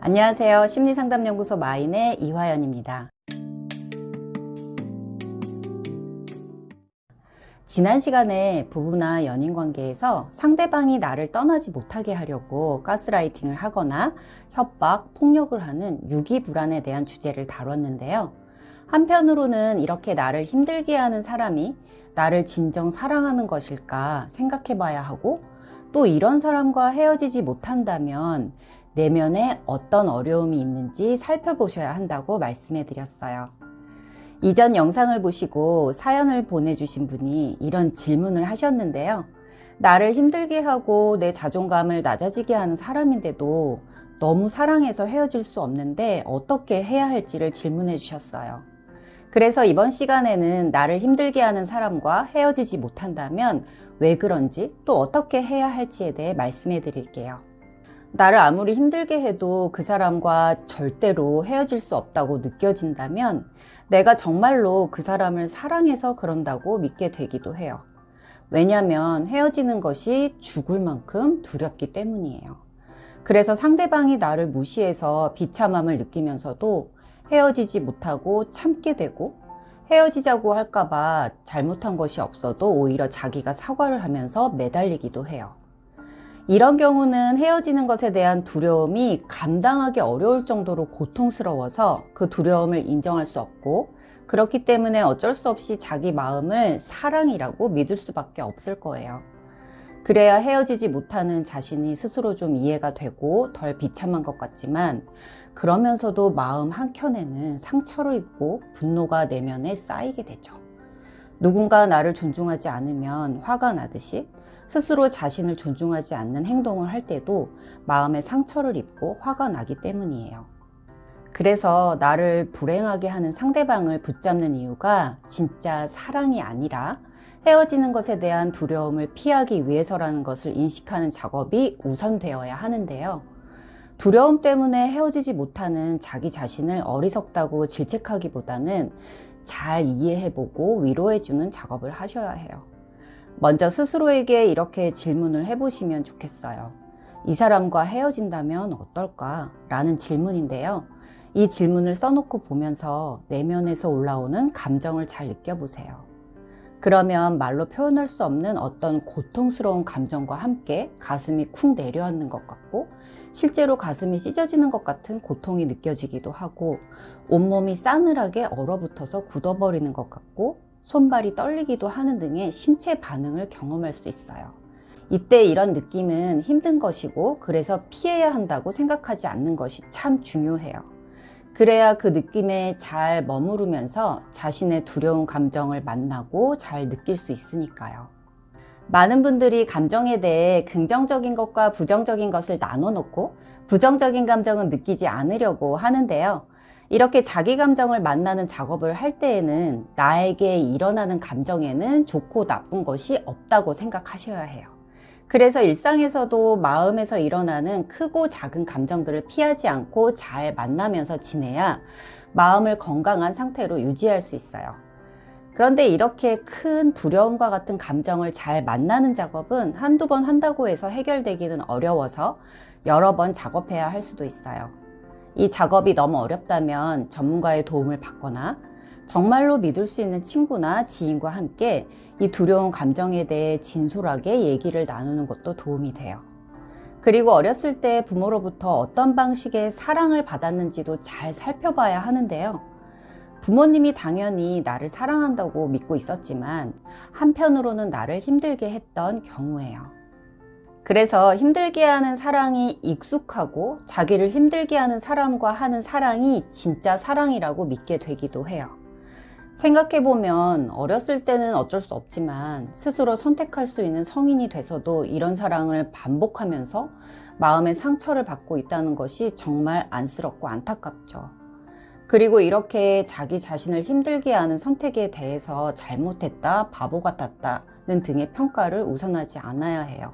안녕하세요. 심리상담연구소 마인의 이화연입니다. 지난 시간에 부부나 연인 관계에서 상대방이 나를 떠나지 못하게 하려고 가스라이팅을 하거나 협박, 폭력을 하는 유기불안에 대한 주제를 다뤘는데요. 한편으로는 이렇게 나를 힘들게 하는 사람이 나를 진정 사랑하는 것일까 생각해 봐야 하고, 또 이런 사람과 헤어지지 못한다면 내면에 어떤 어려움이 있는지 살펴보셔야 한다고 말씀해 드렸어요. 이전 영상을 보시고 사연을 보내주신 분이 이런 질문을 하셨는데요. 나를 힘들게 하고 내 자존감을 낮아지게 하는 사람인데도 너무 사랑해서 헤어질 수 없는데 어떻게 해야 할지를 질문해 주셨어요. 그래서 이번 시간에는 나를 힘들게 하는 사람과 헤어지지 못한다면 왜 그런지, 또 어떻게 해야 할지에 대해 말씀해 드릴게요. 나를 아무리 힘들게 해도 그 사람과 절대로 헤어질 수 없다고 느껴진다면 내가 정말로 그 사람을 사랑해서 그런다고 믿게 되기도 해요. 왜냐하면 헤어지는 것이 죽을 만큼 두렵기 때문이에요. 그래서 상대방이 나를 무시해서 비참함을 느끼면서도 헤어지지 못하고 참게 되고, 헤어지자고 할까봐 잘못한 것이 없어도 오히려 자기가 사과를 하면서 매달리기도 해요. 이런 경우는 헤어지는 것에 대한 두려움이 감당하기 어려울 정도로 고통스러워서 그 두려움을 인정할 수 없고, 그렇기 때문에 어쩔 수 없이 자기 마음을 사랑이라고 믿을 수밖에 없을 거예요. 그래야 헤어지지 못하는 자신이 스스로 좀 이해가 되고 덜 비참한 것 같지만, 그러면서도 마음 한켠에는 상처를 입고 분노가 내면에 쌓이게 되죠. 누군가 나를 존중하지 않으면 화가 나듯이 스스로 자신을 존중하지 않는 행동을 할 때도 마음에 상처를 입고 화가 나기 때문이에요. 그래서 나를 불행하게 하는 상대방을 붙잡는 이유가 진짜 사랑이 아니라 헤어지는 것에 대한 두려움을 피하기 위해서라는 것을 인식하는 작업이 우선되어야 하는데요. 두려움 때문에 헤어지지 못하는 자기 자신을 어리석다고 질책하기보다는 잘 이해해보고 위로해주는 작업을 하셔야 해요. 먼저 스스로에게 이렇게 질문을 해보시면 좋겠어요. 이 사람과 헤어진다면 어떨까? 라는 질문인데요. 이 질문을 써놓고 보면서 내면에서 올라오는 감정을 잘 느껴보세요. 그러면 말로 표현할 수 없는 어떤 고통스러운 감정과 함께 가슴이 쿵 내려앉는 것 같고, 실제로 가슴이 찢어지는 것 같은 고통이 느껴지기도 하고, 온몸이 싸늘하게 얼어붙어서 굳어버리는 것 같고, 손발이 떨리기도 하는 등의 신체 반응을 경험할 수 있어요. 이때 이런 느낌은 힘든 것이고, 그래서 피해야 한다고 생각하지 않는 것이 참 중요해요. 그래야 그 느낌에 잘 머무르면서 자신의 두려운 감정을 만나고 잘 느낄 수 있으니까요. 많은 분들이 감정에 대해 긍정적인 것과 부정적인 것을 나눠 놓고 부정적인 감정은 느끼지 않으려고 하는데요. 이렇게 자기 감정을 만나는 작업을 할 때에는 나에게 일어나는 감정에는 좋고 나쁜 것이 없다고 생각하셔야 해요. 그래서 일상에서도 마음에서 일어나는 크고 작은 감정들을 피하지 않고 잘 만나면서 지내야 마음을 건강한 상태로 유지할 수 있어요. 그런데 이렇게 큰 두려움과 같은 감정을 잘 만나는 작업은 한두 번 한다고 해서 해결되기는 어려워서 여러 번 작업해야 할 수도 있어요. 이 작업이 너무 어렵다면 전문가의 도움을 받거나 정말로 믿을 수 있는 친구나 지인과 함께 이 두려운 감정에 대해 진솔하게 얘기를 나누는 것도 도움이 돼요. 그리고 어렸을 때 부모로부터 어떤 방식의 사랑을 받았는지도 잘 살펴봐야 하는데요. 부모님이 당연히 나를 사랑한다고 믿고 있었지만 한편으로는 나를 힘들게 했던 경우예요. 그래서 힘들게 하는 사랑이 익숙하고 자기를 힘들게 하는 사람과 하는 사랑이 진짜 사랑이라고 믿게 되기도 해요. 생각해보면 어렸을 때는 어쩔 수 없지만 스스로 선택할 수 있는 성인이 돼서도 이런 사랑을 반복하면서 마음의 상처를 받고 있다는 것이 정말 안쓰럽고 안타깝죠. 그리고 이렇게 자기 자신을 힘들게 하는 선택에 대해서 잘못했다, 바보 같았다는 등의 평가를 우선하지 않아야 해요.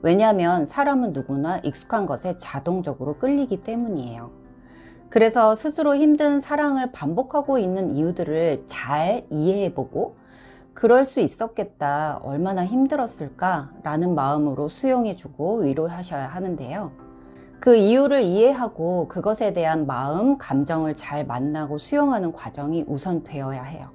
왜냐하면 사람은 누구나 익숙한 것에 자동적으로 끌리기 때문이에요. 그래서 스스로 힘든 사랑을 반복하고 있는 이유들을 잘 이해해보고, 그럴 수 있었겠다, 얼마나 힘들었을까 라는 마음으로 수용해주고 위로하셔야 하는데요. 그 이유를 이해하고 그것에 대한 마음, 감정을 잘 만나고 수용하는 과정이 우선 되어야 해요.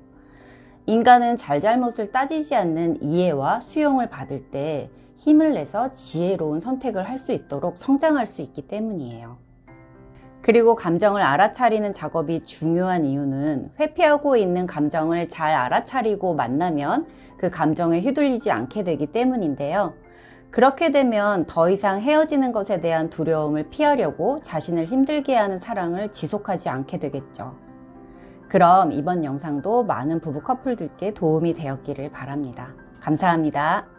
인간은 잘잘못을 따지지 않는 이해와 수용을 받을 때 힘을 내서 지혜로운 선택을 할 수 있도록 성장할 수 있기 때문이에요. 그리고 감정을 알아차리는 작업이 중요한 이유는 회피하고 있는 감정을 잘 알아차리고 만나면 그 감정에 휘둘리지 않게 되기 때문인데요. 그렇게 되면 더 이상 헤어지는 것에 대한 두려움을 피하려고 자신을 힘들게 하는 사랑을 지속하지 않게 되겠죠. 그럼 이번 영상도 많은 부부 커플들께 도움이 되었기를 바랍니다. 감사합니다.